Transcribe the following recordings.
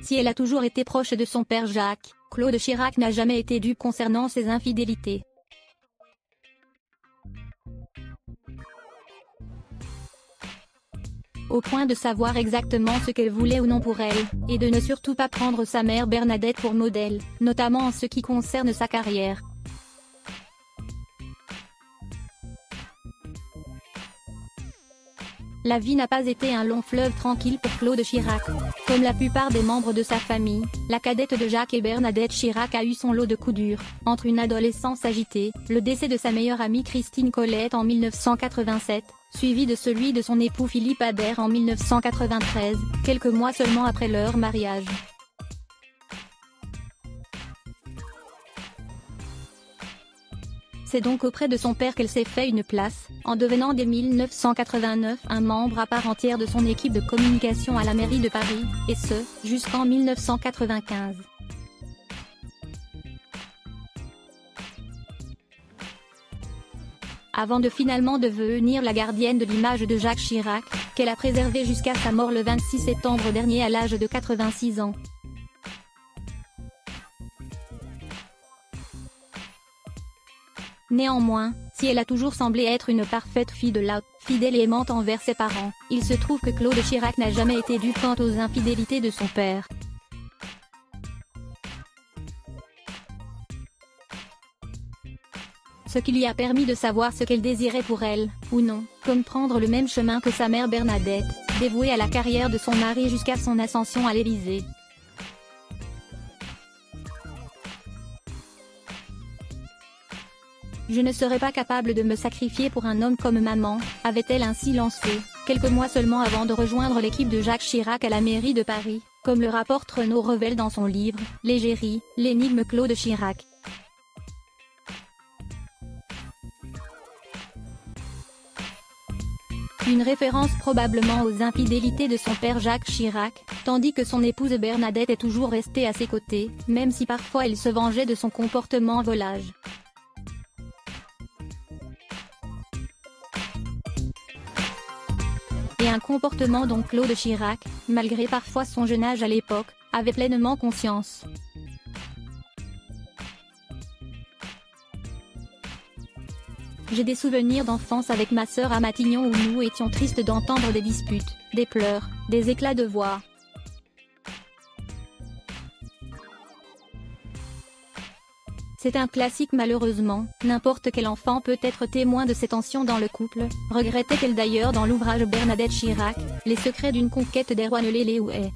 Si elle a toujours été proche de son père Jacques, Claude Chirac n'a jamais été dupe concernant ses infidélités. Au point de savoir exactement ce qu'elle voulait ou non pour elle, et de ne surtout pas prendre sa mère Bernadette pour modèle, notamment en ce qui concerne sa carrière. La vie n'a pas été un long fleuve tranquille pour Claude Chirac. Comme la plupart des membres de sa famille, la cadette de Jacques et Bernadette Chirac a eu son lot de coups durs, entre une adolescence agitée, le décès de sa meilleure amie Christine Colette en 1987, suivi de celui de son époux Philippe Habert en 1993, quelques mois seulement après leur mariage. C'est donc auprès de son père qu'elle s'est fait une place, en devenant dès 1989 un membre à part entière de son équipe de communication à la mairie de Paris, et ce, jusqu'en 1995. Avant de finalement devenir la gardienne de l'image de Jacques Chirac, qu'elle a préservée jusqu'à sa mort le 26 septembre dernier à l'âge de 86 ans. Néanmoins, si elle a toujours semblé être une parfaite fille de la fidèle et aimante envers ses parents, il se trouve que Claude Chirac n'a jamais été dupe quant aux infidélités de son père. Ce qui lui a permis de savoir ce qu'elle désirait pour elle, ou non, comme prendre le même chemin que sa mère Bernadette, dévouée à la carrière de son mari jusqu'à son ascension à l'Élysée. Je ne serais pas capable de me sacrifier pour un homme comme maman, avait-elle ainsi lancé, quelques mois seulement avant de rejoindre l'équipe de Jacques Chirac à la mairie de Paris, comme le rapporte Renaud Revel dans son livre « L'égérie, l'énigme Claude Chirac ». Une référence probablement aux infidélités de son père Jacques Chirac, tandis que son épouse Bernadette est toujours restée à ses côtés, même si parfois il se vengeait de son comportement volage. Et un comportement dont Claude Chirac, malgré parfois son jeune âge à l'époque, avait pleinement conscience. J'ai des souvenirs d'enfance avec ma sœur à Matignon où nous étions tristes d'entendre des disputes, des pleurs, des éclats de voix. C'est un classique malheureusement, n'importe quel enfant peut être témoin de ces tensions dans le couple, regrettait-elle d'ailleurs dans l'ouvrage Bernadette Chirac, Les secrets d'une conquête d'Erwan Lelehouet.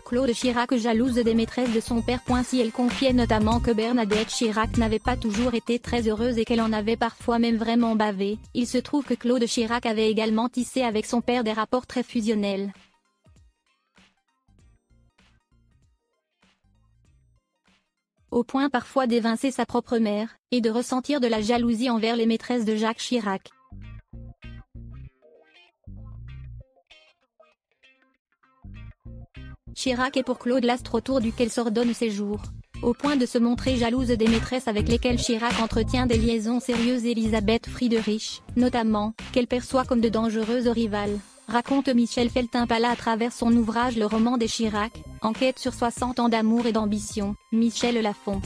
Claude Chirac jalouse des maîtresses de son père. Si elle confiait notamment que Bernadette Chirac n'avait pas toujours été très heureuse et qu'elle en avait parfois même vraiment bavé, il se trouve que Claude Chirac avait également tissé avec son père des rapports très fusionnels. Au point parfois d'évincer sa propre mère, et de ressentir de la jalousie envers les maîtresses de Jacques Chirac. Chirac est pour Claude l'astre autour duquel s'ordonnent ses jours, au point de se montrer jalouse des maîtresses avec lesquelles Chirac entretient des liaisons sérieuses. Elisabeth Friedrich, notamment, qu'elle perçoit comme de dangereuses rivales, raconte Michel Feltin-Pala à travers son ouvrage Le roman des Chirac, enquête sur 60 ans d'amour et d'ambition, Michel Lafon.